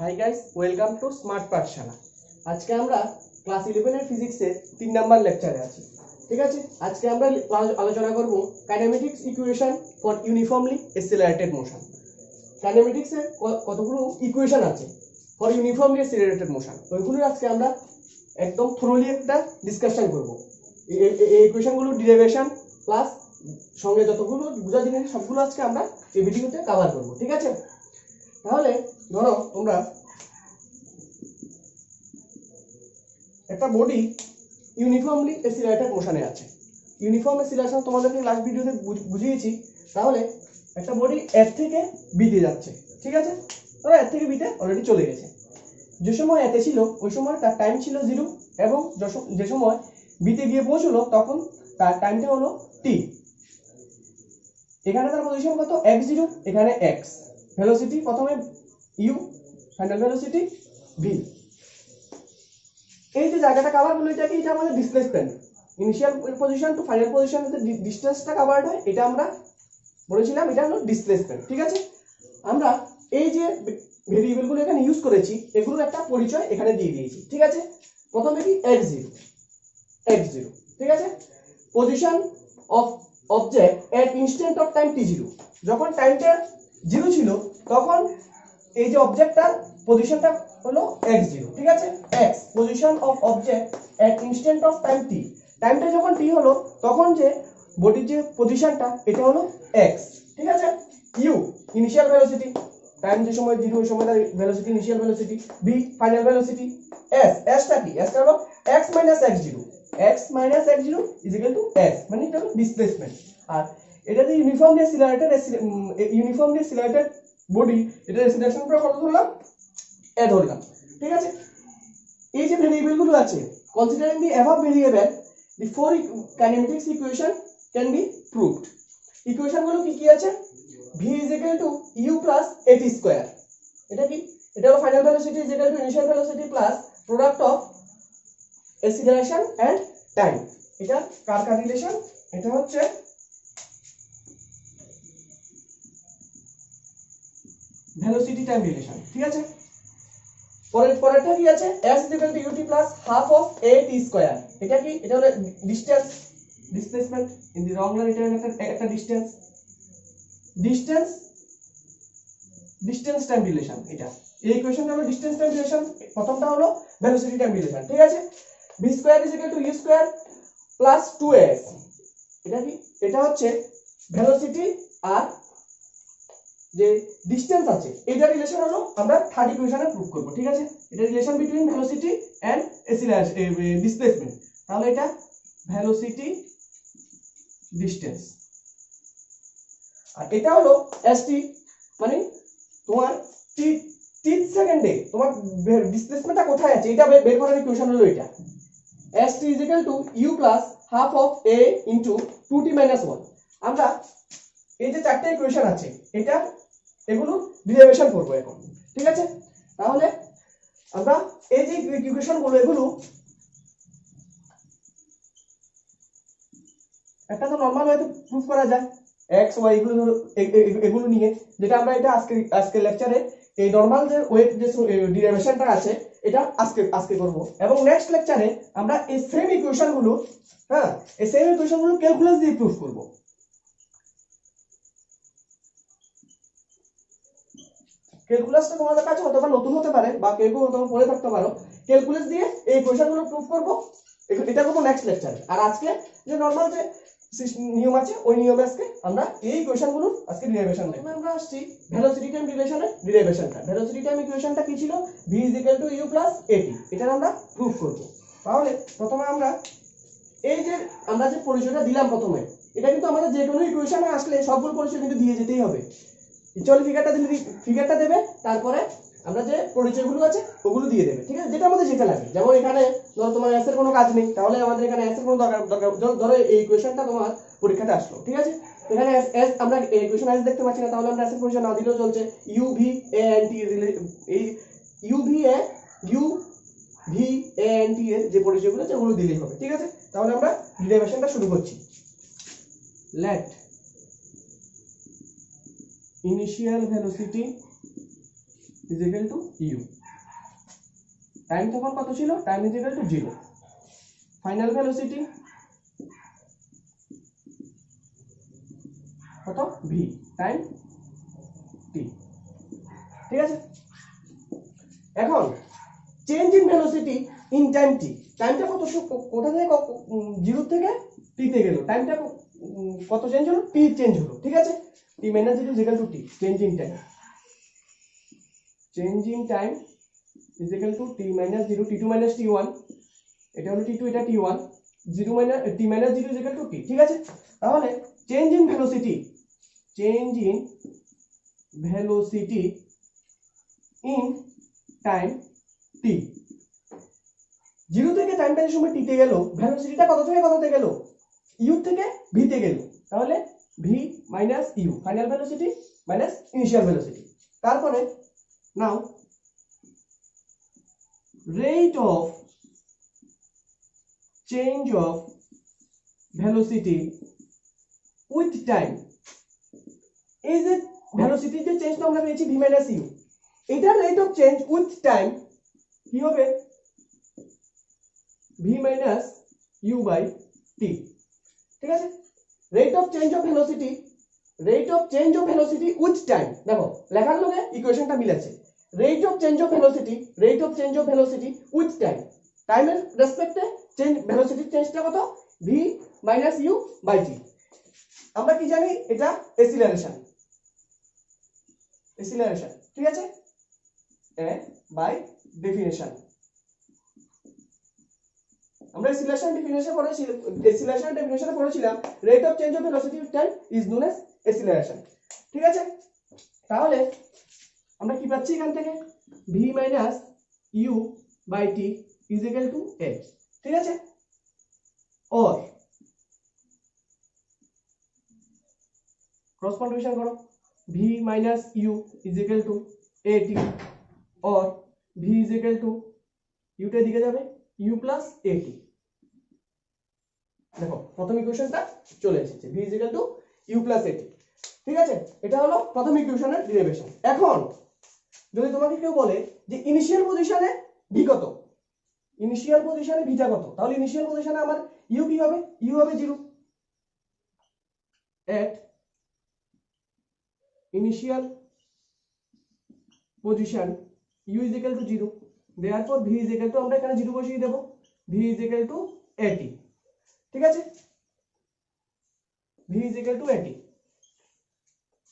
Hi guys, welcome to smart পাঠশালা। আজকে আমরা class 11 এর ফিজিক্সের 3 নাম্বার লেকচারে আছি। ঠিক আছে, আজকে আমরা আলোচনা করব kinematics equation for uniformly accelerated motion. Kinematics এর কতগুলো ইকুয়েশন আছে ফর ইউনিফর্মলি অ্যাক্সিলারেটেড মোশন, ওইগুলো আজকে আমরা একদম থরোলি একটা ডিসকাশন করব। এই ইকুয়েশনগুলো ডেরিভেশন প্লাস সঙ্গে যতগুলো বোঝা জিনিস সবগুলো আজকে আমরা এই ভিডিওতে কভার করব। ঠিক আছে, তাহলে ধরো তোমরা একটা বডি ইউনিফর্মলি অ্যাক্সিলারেটেড মোশনে আছে। ইউনিফর্ম অ্যাক্সিলারেশন তোমাদেরকে লাস্ট ভিডিওতে বুঝিয়েছি। তাহলে একটা বডি এর থেকে বিতে যাচ্ছে, ঠিক আছে, ধরো এর থেকে বিতে অলরেডি চলে গেছে। যে সময় এতে ছিল ওই সময় তার টাইম ছিল 0 এবং যে সময় বিতে গিয়ে পৌঁছলো তখন তার টাইমটা হলো t। এখানে তার পজিশন কত, x0, এখানে x, ভেলোসিটি প্রথমে u, ফাইনাল ভেলোসিটি v। এই যে জায়গাটা কভার হলো এটা কি, এটা আমাদের displacement. Initial position to final পজিশনের যে ডিসটেন্সটা কভারড হয় এটা আমরা বলেছিলাম এটা হলো ডিসপ্লেসমেন্ট। ঠিক আছে, আমরা এই যে ভেরিয়েবলগুলো এখানে ইউজ করেছি এগুলোর একটা পরিচয় এখানে দিয়ে দিয়েছি। ঠিক আছে, প্রথমে কি x0, ঠিক আছে, position of object at instant of time t0। যখন টাইমটা 0 ছিল তখন এই যে অবজেক্টটার পজিশনটা হলো x0। ঠিক আছে, x position of object at instant of time t। টাইমটা যখন t হলো তখন যে বডির যে পজিশনটা এটা হলো x। ঠিক আছে, u ইনিশিয়াল ভেলোসিটি, টাইম যে সময় 0 ওই সময় তার velocity initial velocity, v final velocity, s টা কি, s টা হলো x x0, x x0 s, মানে এটা হলো ডিসপ্লেসমেন্ট। আর এটা যে ইউনিফর্মলি অ্যাক্সিলারেটেড বডি, এটা অ্যাক্সিলারেশন পুরো কত ধরলাম, a ধরলাম। ঠিক আছে, এই যে ভেরিয়েবল গুলো আছে, considering the above variable the four kinematics equation can be proved. Equation গুলো কি কি আছে, v u + at স্কয়ার, এটা কি, এটা হলো final velocity initial velocity plus product of acceleration and time. এটা কার রিলেশন, এটা হচ্ছে ভেলোসিটি টাইম রিলেশন। ঠিক আছে, পরেরটা কি আছে, s ut plus half of at square, এটা কি, এটা হলো distance, displacement in the long run, এটা একটা ডিসটেন্স টাইম রিলেশন। এটা এই ইকুয়েশনটা হলো ডিসটেন্স টাইম রিলেশন, প্রথমটা হলো ভেলোসিটি টাইম রিলেশন। ঠিক আছে, v square u square plus 2s, এটা কি, এটা হচ্ছে ভেলোসিটি আর যে ডিসটেন্স আছে এটা রিলেশন হলো আমরা থার্ড ইকুয়েশনে প্রুভ করব। ঠিক আছে, এটা relation between velocity and displacement. তাহলে এটা ভেলোসিটি ডিসটেন্স, আর এটা হলো st, মানে তোমার t সেকেন্ডে তোমার ডিসপ্লেসমেন্টটা কোথায় আছে এটা বের করার ইকুয়েশন হলো এটা, st u plus half of a into 2t minus 1। আমরা এই যে চারটি ইকুয়েশন আছে এটা এগুলো ডেরিভেশন করব এখন। ঠিক আছে, তাহলে আমরা এই যে ইকুয়েশন গুলো এগুলো একটা তো নরমাল ওয়েতে প্রুফ করা যায়, x y এগুলো নিয়ে, যেটা আমরা এটা আজকে লেকচারে এই নরমাল যে ওয়েট যে ডেরিভেশনটা আছে এটা আজকে করব, এবং নেক্সট লেকচারে আমরা এই সেম ইকুয়েশন গুলো, হ্যাঁ, এই সেম ইকুয়েশন গুলো ক্যালকুলাস দিয়ে প্রুফ করব। ক্যালকুলাসটা তোমাদের কাছে হয়তো নতুন হতে পারে বা কেউ হয়তো পড়ে থাকতে পারো, ক্যালকুলাস দিয়ে এই ইকুয়েশন গুলো প্রুফ করব, এটা করব নেক্সট লেকচারে। আর আজকে যে নরমাল যে নিয়ম আছে ওই নিয়মে আজকে আমরা এই ইকুয়েশন গুলো আজকে ডেরিভেশন দেখব। আমরা আসছি ভেলোসিটি টাইম রিলেশনের ডেরিভেশনটা। ভেলোসিটি টাইম ইকুয়েশনটা কি ছিল, v u plus at, এটা আমরা প্রুফ করব। তাহলে প্রথমে আমরা এই যে আমরা যে পরিচয়টা দিলাম প্রথমে, এটা কিন্তু আমাদের যে কোনো ইকুয়েশনে আসলে সবগুলো পরিচয় কিন্তু দিয়ে যেতেই হবে। ইকুয়াল ফিগারটা দেবে, তারপরে আমরা যে পরিচয়গুলো আছে ওগুলো দিয়ে দেবে। ঠিক আছে, যেটা আমাদের যেটা লাগে, যেমন এখানে ধরো তোমার s এর কোনো কাজ নেই, তাহলে আমাদের এখানে s এর কোনো দরকার ধরো এই ইকুয়েশনটা তোমার পরীক্ষাতে আসলো। ঠিক আছে, এখানে s আমরা এই ইকুয়েশন s দেখতে পাচ্ছি না, তাহলে আমরা s এর পরিচয় না দিলেও চলছে। u v a n t, এই u v a n t এর যে পরিচয়গুলো আছে ওগুলো দিলেই হবে। ঠিক আছে, তাহলে আমরা ডেরিভেশনটা শুরু করছি। Let initial velocity is equal to u। Time তখন কত ছিল, time is equal to 0, final velocity কত v টাইম t। ঠিক আছে, এখন change in velocity in time t, টাইমটা কত কোথা থেকে 0 থেকে t তে গেল, টাইমটা কত চেঞ্জ হলো, t চেঞ্জ হলো। ঠিক আছে, t - 0 is equal to t, change in time, change in time is equal to t - 0, t2 - t1, এটা হলো t2, এটা t1, 0 - t - 0 is equal to t। ঠিক আছে, তাহলে change in velocity, change in velocity in time t, 0 থেকে টাইমটা যে সময় t তে গেল, ভেলোসিটিটা কত থেকে কততে গেল, u থেকে v তে গেল, তাহলে v - u, final velocity minus initial velocity. তারপরে নাও rate of change of velocity with time, এই যে ভেলোসিটির যে চেঞ্জটা আমরা পেয়েছি v - u, এটা rate of change with time কি হবে, v - u বাই t। ঠিক আছে, rate of change of velocity, rate of change of velocity with time, দেখো লেখার লগে ইকুয়েশনটা মিলাচ্ছে, rate of change of velocity, rate of change of velocity with time, টাইমের রেসপেক্টে change, ভেলোসিটির চেঞ্জটা কত, v - u বাই t। আমরা কি জানি, এটা অ্যাসিলারেশন, অ্যাসিলারেশন। ঠিক আছে, এ বাই ডেফিনেশন, আমরা অ্যাসিলারেশন ডেফিনেশন পড়েছিলাম, অ্যাসিলারেশন ডেফিনেশনে পড়েছিলাম rate of change of velocity with time is known as acceleration. ঠিক আছে, তাহলে আমরা কি পাচ্ছি এখান থেকে, v - u by t is equal to a। ঠিক আছে, और क्रॉस मल्टीप्लिकेशन करो, v - u is equal to at, और v is equal to u টা দিকে যাবে u প্লাস at। দেখো প্রথম ইকুয়েশনটা চলে এসেছে, v is equal to u plus at। ঠিক আছে, এটা হলো প্রথম ইকুয়েশনের ডেরিভেশন। এখন যদি তোমাকে কেউ বলে যে ইনিশিয়াল পজিশনে v কত, ইনিশিয়াল পজিশনে v টা কত, তাহলে ইনিশিয়াল পজিশনে আমার u কি হবে, u হবে 0 at initial position u is equal to 0, therefore v is equal to, আমরা এখানে 0 বসিয়ে দেব, v is equal to at। ঠিক আছে, v is equal to at,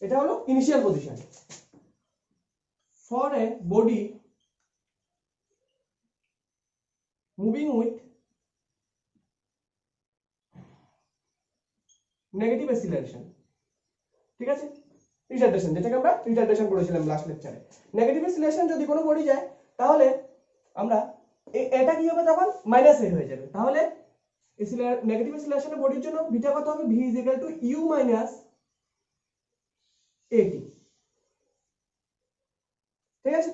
এটা হলো initial position. for a body moving with negative acceleration, ঠিক আছে, retardation, যেটাকে আমরা রিটার্ডেশন করেছিলাম লাস্ট লেকচারে, নেগেটিভ অ্যাসিলারেশন যদি কোনো বডি যায়, তাহলে আমরা এটা কি হবে, তখন মাইনাস এ হয়ে যাবে, তাহলে নেগেটিভ অ্যাসিলারেশনের বডির জন্য বিটা কত হবে, v is equal to u minus at। ঠিক আছে,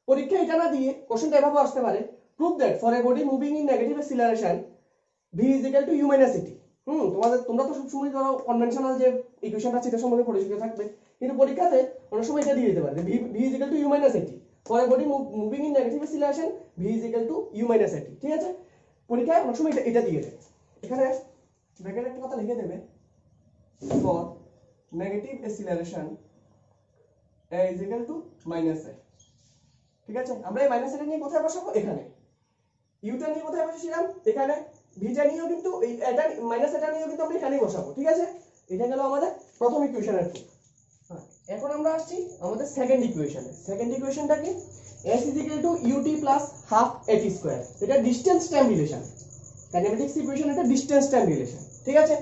পরীক্ষা এটা না দিয়ে কোশ্চেনটা এভাবে আসতে পারে, prove that for a body moving in negative acceleration v is equal to u minus at। তোমরা তো সবসময় ধরো কনভেনশনাল যে ইকুয়েশনটা আছে এটা সম্বন্ধে পরিচিত থাকবে, কিন্তু পরীক্ষাতে অনেক সময় এটা দিয়ে দিতে পারে, v is equal to u minus at for a body moving in negative acceleration v is equal to u minus at। ঠিক আছে, পরীক্ষায় অনেক সময় এটা দিয়ে দেবে, এখানে ব্র্যাকেটে একটা কথা লিখে দেবে, for negative acceleration a is equal to minus a। ঠিক আছে, আমরা এই মাইনাস এটা নিয়ে কোথায় বসাবো, এখানে u টা নিয়ে কোথায় বসেছিলাম, এখানে v টা নিয়েও কিন্তু এটা মাইনাস এটা নিয়েও কিন্তু আমরা এখানেই বসাবো। ঠিক আছে, এটা গেল আমাদের প্রথম ইকুয়েশনের প্রুফ। এখন আমরা আসছি আমাদের সেকেন্ড ইকুয়েশনে। সেকেন্ড ইকুয়েশনটা কি, s is equal to ut plus half at square, এটা distance time relation, kinematics equation, এটা ডিসটেন্স টাইম রিলেশন। ঠিক আছে,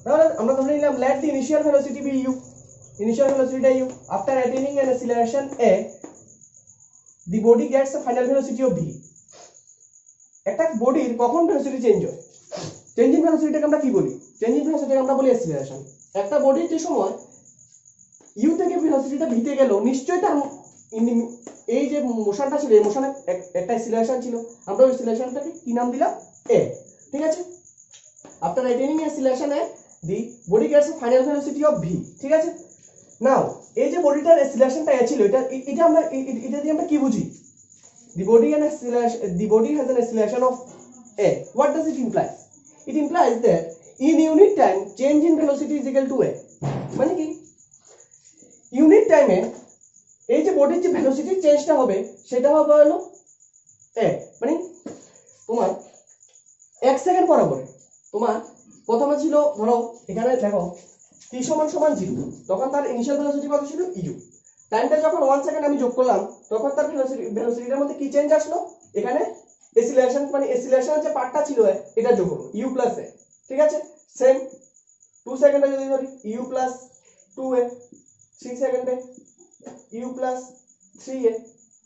তাহলে আমরা ধরে নিলাম let the initial velocity be u, initial velocity u, after attaining an acceleration a the body gets a final velocity of v। একটা বডির কখন ভেলোসিটি চেঞ্জ হয়, চেঞ্জ ইন ভেলোসিটিটাকে আমরা কি বলি, চেঞ্জ ইন ভেলোসিটিটাকে আমরা বলি অ্যাসিলারেশন। একটা বডির যে সময় u থেকে ভেলোসিটিটা v তে গেল, নিশ্চয়ই তার এই যে মোশনটা ছিল, এই মোশনে একটা অ্যাসিলারেশন ছিল, আমরা ওই অ্যাসিলারেশনটাকে কি নাম দিলাম, a। ঠিক আছে, after attaining acceleration a the body gets a final velocity of v। ঠিক আছে, নাও এই যে বডিটার অ্যাসিলারেশনটা ছিল, এটা আমরা এটা দিয়ে আমরা কি বুঝি, the body has an acceleration of a. What does it imply? It implies that in unit time change in velocity is equal to a. মানে কি ইউনিট টাইমে এই যে বডির যে ভেলোসিটি চেঞ্জটা হবে সেটা হবে হলো a। মানে তোমার 1 সেকেন্ড পরে তোমার প্রথমে ছিল ধরো এখানে দেখো t সমান 0, তখন তার ইনিশিয়াল ভেলোসিটি কত ছিল u। টাইমটা যখন 1 সেকেন্ড আমি যোগ করলাম তখন তার ভেলোসিটির মধ্যে কি চেঞ্জ আসলো, এখানে এসিলেশন মানে এসিলেশনের যে পার্টটা ছিল এটা যোগ হলো u প্লাস a। ঠিক আছে, সেম 2 সেকেন্ডে যদি ধরি u প্লাস 2a, 3 সেকেন্ডে u প্লাস 3a।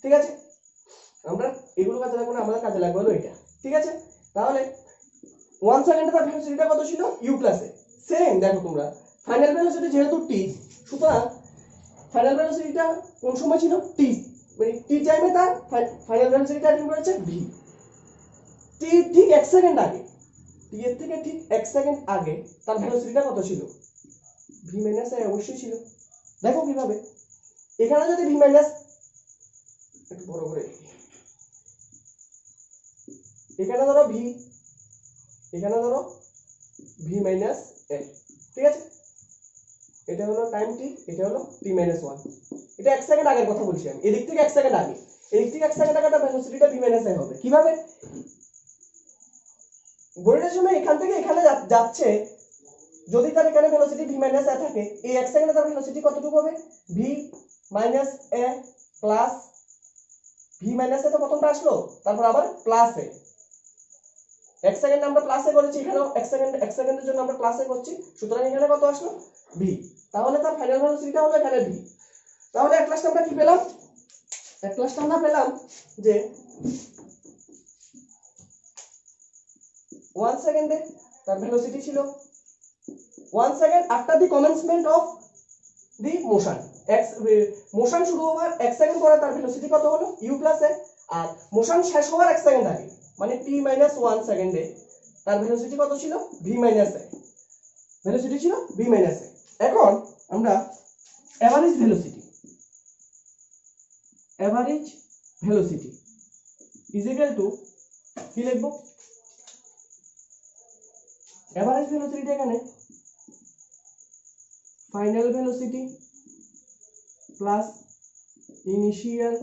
ঠিক আছে, আমরা এগুলো কাজে লাগবে না, আমাদের কাজে লাগবে হলো এটা। ঠিক আছে, তাহলে 1 সেকেন্ডে তার ভেলোসিটিটা কত ছিল u প্লাস a। সেম দেখো তোমরা ফাইনাল ভেলোসিটি যেহেতু t, সুতরাং ফাইনাল ভেলোসিটিটা কোন সময় ছিল t, মানে t টাইমে তার ফাইনাল ভেলোসিটিটা অ্যাটেইন করেছে v। t ঠিক 1 সেকেন্ড আগে, t এর থেকে ঠিক 1 সেকেন্ড আগে তার ভেলোসিটিটা কত ছিল v মাইনাস a অবশ্যই ছিল। দেখো কিভাবে, এখানে যদি v মাইনাস একটু বড় করে এখানে ধরো v, এখানে ধরো v মাইনাস a। ঠিক আছে, এটা হলো টাইম t, এটা হলো t মাইনাস 1। এটা 1 সেকেন্ড আগের কথা বলছি আমি, এদিক থেকে 1 সেকেন্ড আগে, এদিক থেকে 1 সেকেন্ড আগে তার ভেলোসিটিটা v মাইনাস a হবে। কিভাবে, বডিটার সময় এখান থেকে এখানে যাচ্ছে, যদি তার এখানে ভেলোসিটি v মাইনাস a থাকে, এই 1 সেকেন্ডে তার ভেলোসিটি কতটুকু হবে v minus a plus v minus a তো প্রথমটা আসলো, তারপর আবার প্লাস a। 1 সেকেন্ড আমরা প্লাস a করেছি, এখানেও 1 সেকেন্ডের জন্য আমরা প্লাস a করছি, সুতরাং এখানে কত আসলো v। তাহলে তার ফাইনাল ভেলোসিটিটা হলো এখানে v। তাহলে এক লাস্ট আমরা কি পেলাম, এক লাস্ট আমরা পেলাম যে 1 সেকেন্ডে তার ভেলোসিটি ছিল 1 second after the commencement of the motion. Motion শুরু হওয়ার 1 সেকেন্ড পরে তার ভেলোসিটি কত হলো u প্লাস a, আর মোশন শেষ হওয়ার 1 সেকেন্ড আগে মানে t মাইনাস 1 সেকেন্ডে তার ভেলোসিটি কত ছিল v মাইনাস a, ভেলোসিটি ছিল v মাইনাস a। এখন আমরা average velocity is equal to কি লিখবো, এভারেজ ভেলোসিটি এখানে final velocity plus initial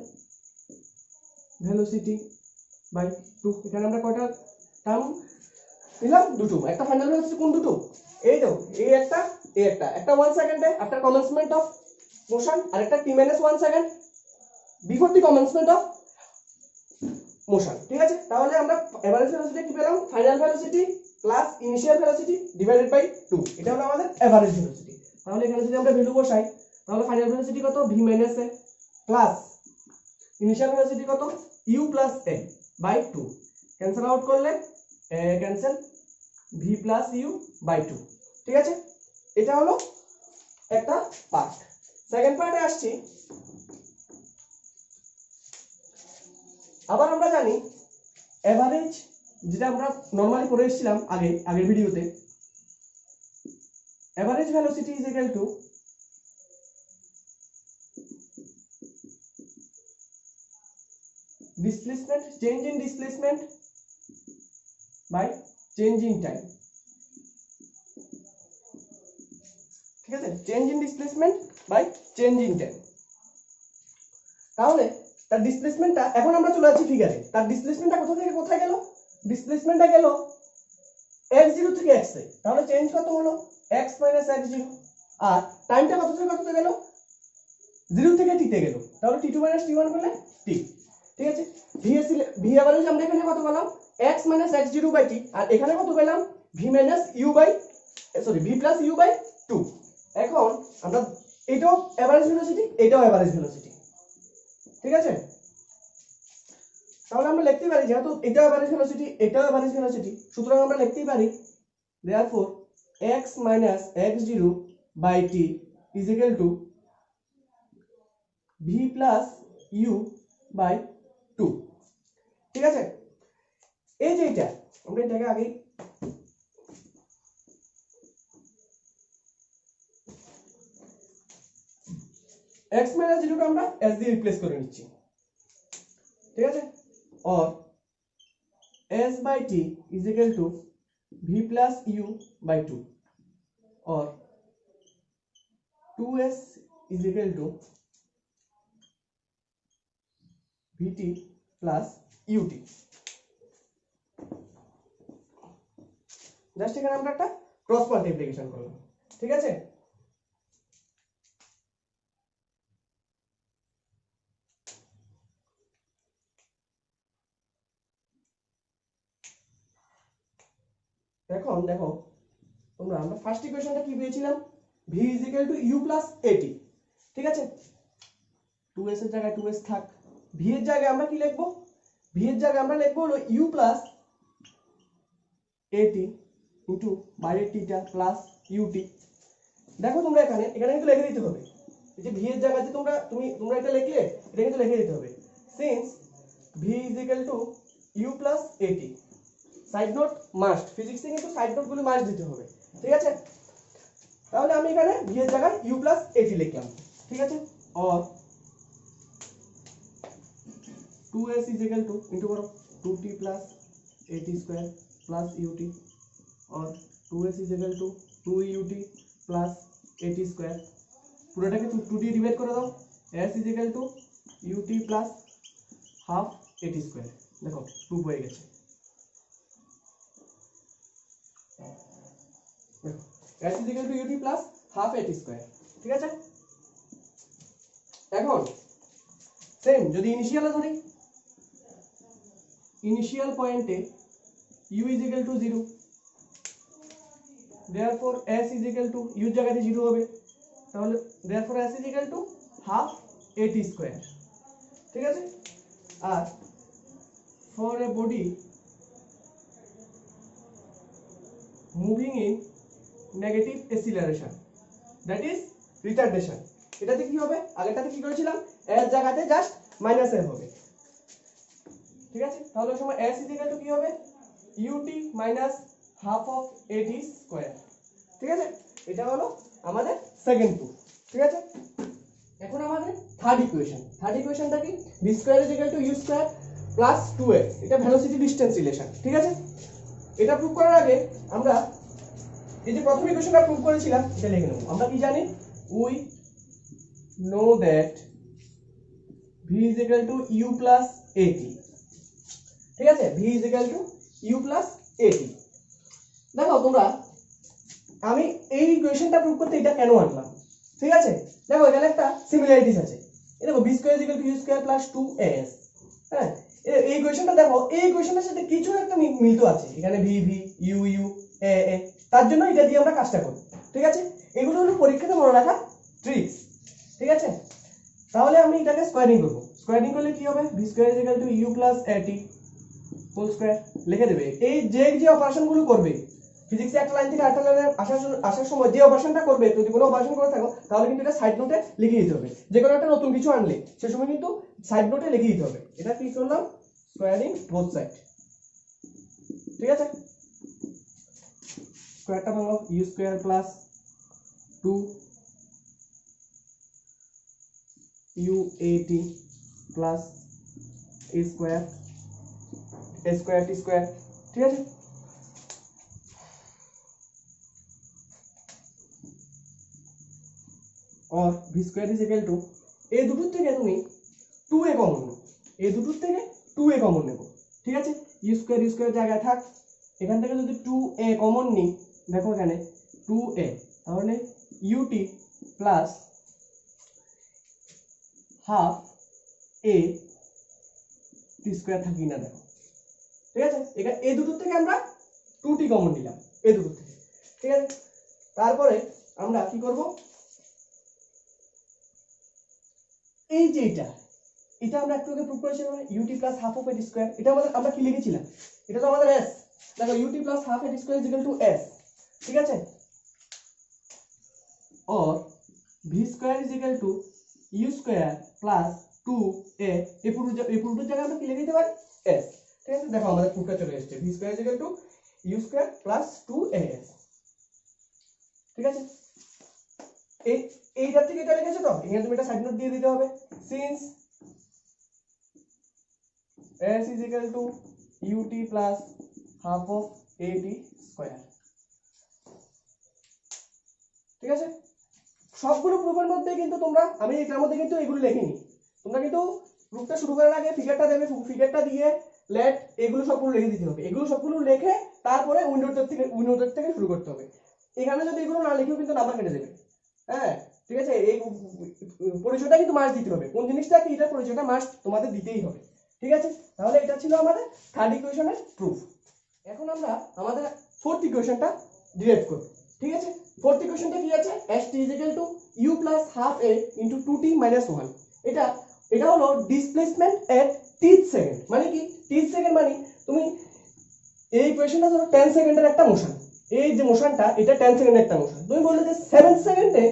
velocity by 2। এখানে আমরা কয়টা টার্ম নিলাম, দুটো। একটা ফাইনাল ভেলোসিটি কোন দুটো, এই দাও, এই একটা একটা 1 সেকেন্ডে আফটার কমেন্সমেন্ট অফ মোশন, আর একটা t minus 1 second before the commencement of motion. ঠিক আছে, তাহলে আমরা এভারেজ ভেলোসিটি কি পেলাম, final velocity plus initial velocity divided by 2। এটা হলো আমাদের এভারেজ ভেলোসিটি। তাহলে এখানে যদি আমরা ভ্যালু বসাই তাহলে ফাইনাল ভেলোসিটি কত v minus a plus initial velocity কত u plus a by 2। Cancel out করলে cancel v plus u by 2। ঠিক আছে, এটা হলো একটা পার্ট। সেকেন্ড পার্টে আসছি। আবার আমরা জানি এভারেজ, যেটা আমরা নরমালি পড়ে এসেছিলাম আগের ভিডিওতে, average velocity is equal two displacement, change in displacement by change in time। ঠিক আছে, change in displacement by change in time. তাহলে তার ডিসপ্লেসমেন্টটা, এখন আমরা চলে যাচ্ছি ফিগারে, তার ডিসপ্লেসমেন্টটা কোথা থেকে কোথায় গেল, ডিসপ্লেসমেন্টটা গেল x0 থেকে x এ। তাহলে চেঞ্জ কত হলো x মাইনাস x0, আর টাইমটা কত থেকে কততে গেল 0 থেকে t তে গেল, তাহলে t2 মাইনাস t1 করলে t। ঠিক আছে, v এভারেজ আমরা এখানে কত পেলাম x minus x0 by t, আর এখানে কত পেলাম v minus u by v plus u by 2। এখন আমরা এটাও এভারেজ ভেলোসিটি, এটাও এভারেজ ভেলোসিটি। ঠিক আছে, তাহলে আমরা লিখতে পারি যেহেতু এটাও এভারেজ ভেলোসিটি, এটাও এভারেজ ভেলোসিটি, সুতরাং আমরা লিখতে পারি therefore x minus x0 by t is equal to v plus u by 2। ঠিক আছে, এই যে এটা আমরা এটাকে আগে x minus 0 কে আমরা s দিয়ে রিপ্লেস করে নিচ্ছি। ঠিক আছে, और s by t is equal to v plus u by 2 और 2s is equal to vt plus ut। Just এখানে আমরা একটা ক্রস মাল্টিপ্লিকেশন করলাম, ঠিক আছে। এখন দেখো তোমরা, আমরা ফার্স্ট ইকুয়েশনটা কি পেয়েছিলাম, v is equal to u plus at, ঠিক আছে। 2s এর জায়গায় 2s থাক, v এর জায়গায় আমরা কি লিখবো, v এর জায়গায় আমরা লিখবো হলো u plus at ইনটু বাইরের টিটা প্লাস ut। দেখো তোমরা এখানে এখানে কিন্তু লিখে দিতে হবে, এই যে v এর জায়গায় যে তোমরা এটা লিখলে, এটা কিন্তু লিখে দিতে হবে, since v is equal to u plus at। Side note must, ফিজিক্সে কিন্তু সাইড নোট গুলো মাস্ট দিতে হবে, ঠিক আছে। তাহলে আমি এখানে v এর জায়গায় u plus at লিখলাম, ঠিক আছে। और 2s is equal to into করো 2t plus at square plus ut और 2s is equal to 2ut plus at square, পুরোটাকে 2 দিয়ে ডিভাইড করে দাও, s is equal to ut plus half at square, দেখো 2 হয়ে গেছে, দেখো s is equal to ut plus half at square, ঠিক আছে। এখন সেম যদি ইনিশিয়ালে ধরি, ইনিশিয়াল পয়েন্টে u is equal to 0, therefore s is equal to u এর জায়গাতে 0 হবে, তাহলে therefore s is equal to half at square, ঠিক আছে। আর for a body moving in negative acceleration that is retardation, এটাতে কি হবে, আগেরটাতে কি করেছিলাম, এর জায়গাতে জাস্ট মাইনাস এ হবে, ঠিক আছে। তাহলে ওই সময় s is equal to কি হবে, ut minus half of at square, ঠিক আছে। এটা হলো আমাদের সেকেন্ড প্রুফ, ঠিক আছে। এখন আমাদের থার্ড ইকুয়েশনটা কি, v square is equal to u square plus 2x, এটা ভেলোসিটি ডিসটেন্স রিলেশন, ঠিক আছে। এটা প্রুফ করার আগে আমরা এই যে প্রথম ইকুয়েশনটা প্রুফ করেছিলাম এটা লিখে নেব। আমরা কি জানি, we know that v is equal to u plus at, ঠিক আছে, v is equal to u plus at। দেখো তোমরা, আমি এই ইকুয়েশনটা প্রুফ করতে এটা কেন আনলাম, ঠিক আছে। দেখো এখানে একটা সিমিলারিটিস আছে, এই দেখো v square is equal to u square plus 2as, হ্যাঁ, এই ইকুয়েশনটা দেখো, এই ইকুয়েশনের সাথে কিছু একটা মিল তো আছে, এখানে v v u u a a, তার জন্য এটা দিয়ে আমরা কাজটা করি, ঠিক আছে। এগুলো হলো পরীক্ষাতে মনে রাখা ট্রিক্স, ঠিক আছে। তাহলে আমি এটাকে স্কয়ারিং করব, স্কয়ারিং করলে কি হবে, v square is equal to u plus at whole square লিখে দেবে। এই যে অপারেশন গুলো করবে ফিজিক্সে, একটা লাইন থেকে আরেকটা লাইনে আসার সময় যে অপারেশনটা করবে, যদি কোনো অপারেশন করে থাকো তাহলে কিন্তু এটা সাইড নোটে লিখে দিতে হবে, যে কোনো একটা নতুন কিছু আনলে সে সময় কিন্তু সাইড নোটে লিখে দিতে হবে। এটা কি করলাম, স্কয়ারিং বোথ সাইড, ঠিক আছে। স্কয়ারটা ভাঙো, u square plus 2 uat plus a square t square, ঠিক আছে। और v square is equal two, এই দুটোর থেকে তুমি 2a কমন নাও, এই দুটোর থেকে 2a কমন নেব, ঠিক আছে। u স্কয়ার জায়গায় থাক, এখান থেকে যদি 2a কমন নিই, দেখো এখানে 2a, তাহলে ut plus half a t square থাকি না, দেখো, ঠিক আছে। এখানে এই দুটোর থেকে আমরা 2t কমন নিলাম, এই দুটোর থেকে, ঠিক আছে। তারপরে আমরা কি করব, এই যে এটা আমরা একটু আগে প্রুফ করেছিলাম ut plus half of a square, এটা আমরা কি লিখেছিলাম, এটা তো আমাদের s, দেখো ut plus half a square is equal to s, ঠিক আছে। और v square is equal to u square plus 2a, এই পুরোটার জায়গায় আমরা কি লিখে দিতে পারি, s, ঠিক আছে। দেখো আমাদের প্রুফটা চলে এসেছে, v square is equal to u square plus 2as, ঠিক আছে। এইটার থেকে এটা লিখেছো তো, এখানে তুমি এটা সাইড নোট দিয়ে দিতে হবে, since s is equal to ut plus half of at square. ঠিক আছে, সবগুলো প্রুফের মধ্যে কিন্তু তোমরা, আমি এটার মধ্যে কিন্তু এগুলো লিখিনি, তোমরা কিন্তু প্রুফটা শুরু করার আগে ফিগারটা দেবে, ফিগারটা দিয়ে লেট এগুলো সবগুলো লিখে দিতে হবে, এগুলো সবগুলো লিখে তারপরে উইন্ডোজ থেকে শুরু করতে হবে। এখানে যদি এগুলো না লিখেও কিন্তু নাম্বার কেটে দেবে। হ্যাঁ ঠিক আছে, এই পরিচয়টা কিন্তু মাস্ট দিতে হবে, কোন জিনিসটা কি এটা পরিচয়টা মাস্ট তোমাদের দিতেই হবে। ঠিক আছে, তাহলে এটা ছিল আমাদের থার্ড ইকুয়েশনের প্রুফ। এখন আমরা আমাদের ফোর্থ ইকুয়েশনটা ডিরাইভ করব। ঠিক আছে, ফোর্থ ইকুয়েশনটা কি আছে, st is equal to u plus half a into 2t minus 1। এটা হলো ডিসপ্লেসমেন্ট এট টিথ সেকেন্ড। মানে কি টিথ সেকেন্ড, মানে তুমি এই ইকুয়েশনটা ধরো 10 সেকেন্ডের একটা মোশন, এই যে মোশনটা এটা 10 সেকেন্ডের একটা মোশন, তুমি বললে যে 7 সেকেন্ডে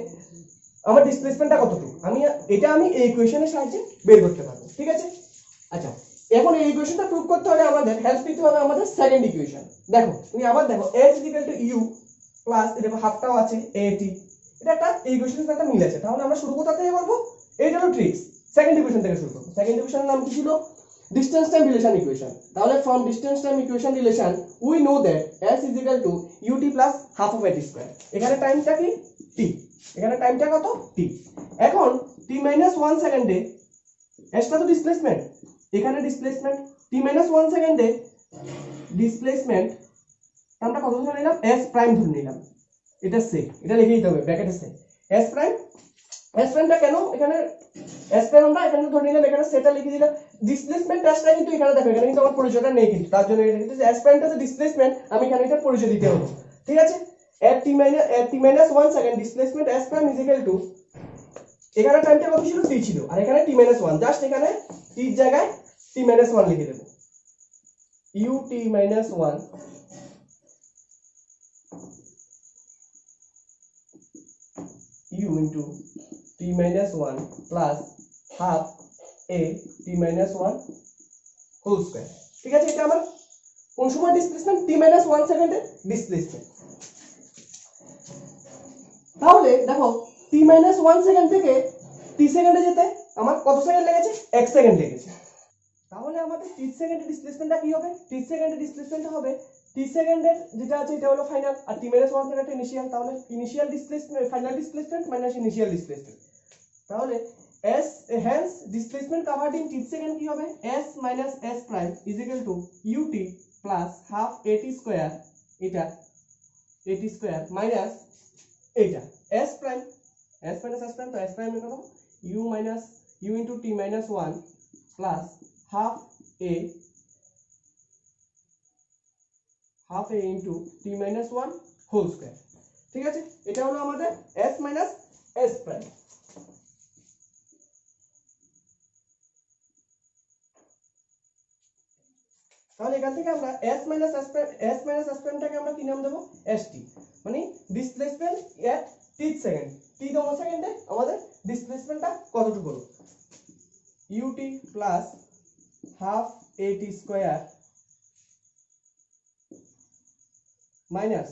আমার ডিসপ্লেসমেন্টটা কতটুকু, আমি এই ইকুয়েশনের সাহায্যে বের করতে পারবো। ঠিক আছে, আচ্ছা এখন এই ইকুয়েশনটা প্রুভ করতে হলে আমাদের হেল্প নিতে হবে আমাদের সেকেন্ড ইকুয়েশন। দেখো তুমি আবার দেখো s is equal to u plus এটা হাফটাও আছে at, এটা একটা এই ইকুয়েশনের সাথে একটা মিল আছে। তাহলে আমরা শুরু কোথা থেকে করব, এইটা হলো ট্রিক্স, সেকেন্ড ইকুয়েশন থেকে শুরু করব। সেকেন্ড ইকুয়েশনের নাম কি ছিল, ডিসটেন্স টাইম রিলেশন ইকুয়েশন। তাহলে from distance time equation relation we know that s is equal to ut plus half of at square। এখানে টাইমটা কি t, এখানে টাইমটা কত t। এখন t minus 1 সেকেন্ডে s টা তো ডিসপ্লেসমেন্ট, এখানে ডিসপ্লেসমেন্ট t minus 1 সেকেন্ডে ডিসপ্লেসমেন্ট আমরা কত ধরে নিলাম, s প্রাইম ধরে নিলাম, এটা সে এটা লিখে দিতে হবে ব্র্যাকেটে সে s প্রাইম। s প্রাইমটা কেন এখানে s প্রাইম আমরা এখানে ধরে নিলাম, এখানে সেটা লিখে দিলাম। ডিসপ্লেসমেন্ট টাইমটা কিন্তু এখানে দেখো, এখানে কিন্তু আমার পরিচয়টা নেই, কিন্তু তার জন্য এটা কিন্তু s প্রাইমটা যে ডিসপ্লেসমেন্ট আমি এখানে এটা পরিচয় দিতে হবে। ঠিক আছে, at t minus 1 second displacement s prime is equal to, এখানে টাইমটা কত ছিল t ছিল, আর এখানে t minus 1, জাস্ট এখানে t এর জায়গায় t minus 1 লিখে দেব, ut minus 1 u into t minus 1 plus half a t minus 1 whole square। ঠিক আছে, এটা আমার কোন সময় ডিসপ্লেসমেন্ট, t minus 1 সেকেন্ডে ডিসপ্লেসমেন্ট। তাহলে দেখো t minus 1 সেকেন্ড থেকে t সেকেন্ডে যেতে আমার কত সেকেন্ড লেগেছে, 1 সেকেন্ড লেগেছে। তাহলে আমাদের 30 সেকেন্ডের ডিসপ্লেসমেন্টটা কি হবে, 30 সেকেন্ডের ডিসপ্লেসমেন্টটা হবে 30 সেকেন্ডের যেটা আছে এটা হলো ফাইনাল, আর t minus 1 থেকে ইনিশিয়াল। তাহলে initial displacement final displacement minus initial displacement. তাহলে s hence displacement covered in 30 second কি হবে, s minus s prime is equal to ut plus half at square, এটা at square minus এটা s prime, s minus s prime, তো s prime এর কত, u minus u into t minus 1 plus half a into t minus 1 whole square। ঠিক আছে, এটা হলো আমাদের s minus s prime। তাহলে এখান থেকে আমরা s minus s prime টাকে আমরা কি নাম দেব, st, মানে ডিসপ্লেসমেন্ট এট 30 সেকেন্ড, t তম সেকেন্ডে আমাদের ডিসপ্লেসমেন্টটা কতটুকু হলো, ut plus half at square minus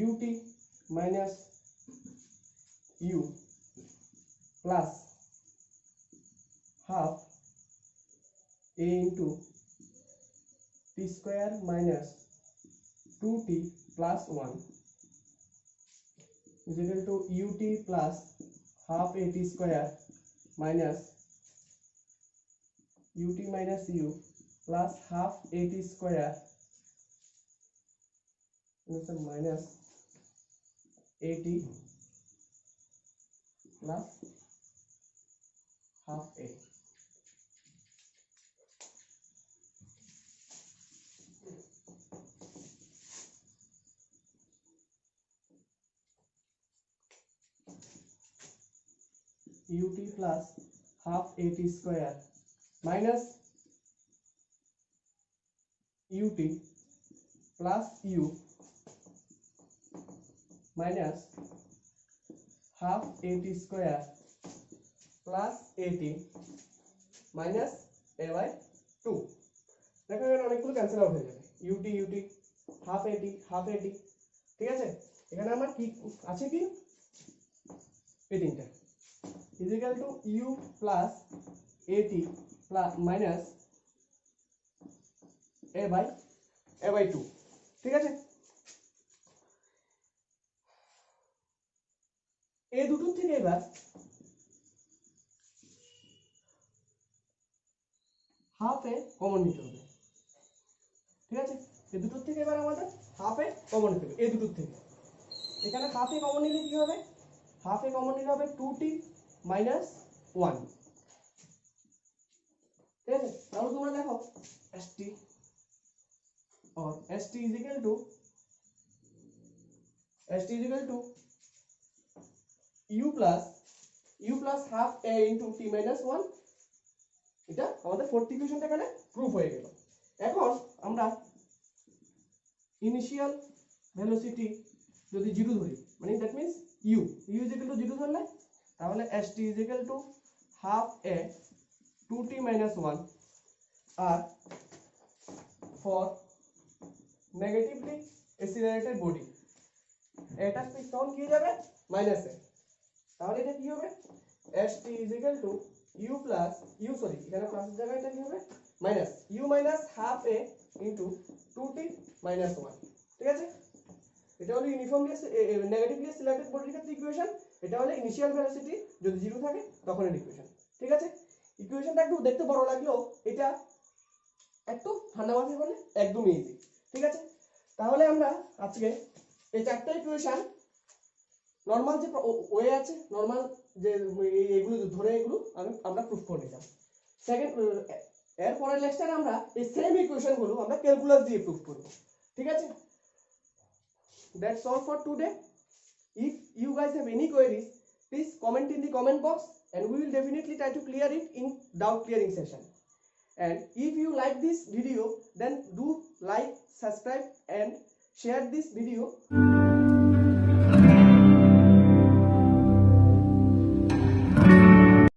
ut minus u plus half a into t square minus 2t plus 1 is equal to ut plus half at square minus ut minus u plus half at square minus at plus half a। ut plus half at square minus ut plus u minus half at square plus at minus a by 2। দেখো এখানে অনেকগুলো cancel out হয়ে যাবে, ut half at। ঠিক আছে, এখানে আমার কি আছে, কি এই তিনটা is equal to u plus at minus a by 2, ঠিক আছে। এই দুটোর থেকে এবার হাফ এ কমন নিতে হবে, ঠিক আছে। এই দুটোর থেকে এবার আমাদের হাফ এ কমন নিতে হবে, এই দুটোর থেকে। এখানে হাফ এ কমন নিলে কি হবে, হাফ এ কমন নিলে হবে 2t মাইনাস 1, ঠিক আছে। তাহলে তোমরা দেখো st और st is equal to u plus half a into t minus 1, এটা আমাদের ফোর্থ ইকুয়েশনটা এখানে প্রুফ হয়ে গেল। এখন আমরা ইনিশিয়াল ভেলোসিটি যদি 0 ধরি, মানে that means u is equal to 0 ধরলে তাহলে st is equal to half a 2t minus 1, আর ফর নেগেটিভলি অ্যাক্সিলারেটেড বডি এটা স্পিড তখন কি যাবে মাইনাস এ, তাহলে এটা কি হবে st is equal to এখানে প্লাসের জায়গায় এটা কি হবে minus u minus half a into 2t minus 1, ঠিক আছে। এটা হলো ইউনিফর্মলি নেগেটিভলি অ্যাক্সিলারেটেড বডির ক্ষেত্রে ইকুয়েশন, এটা হলো ইনিশিয়াল ভেলোসিটি যদি 0 থাকে তখন এর ইকুয়েশন, ঠিক আছে। ইকুয়েশনটা একটু দেখতে বড় লাগলেও এটা একটু ঠান্ডা মাথায় হলে একদম ইজি, ঠিক আছে। তাহলে আমরা আজকে এই চারটা ইকুয়েশন নরমাল যে ওয়ে আছে, নরমাল যে এগুলো ধরে এগুলো আমরা প্রুফ করে নিলাম। সেকেন্ড এর পরের লেকচারে আমরা এই সেম ইকুয়েশন গুলো আমরা ক্যালকুলাস দিয়ে প্রুফ করব, ঠিক আছে। That's all for today. If you guys have any queries, please comment in the comment box and we will definitely try to clear it in doubt clearing session. And if you like this video, then do like, subscribe and share this video.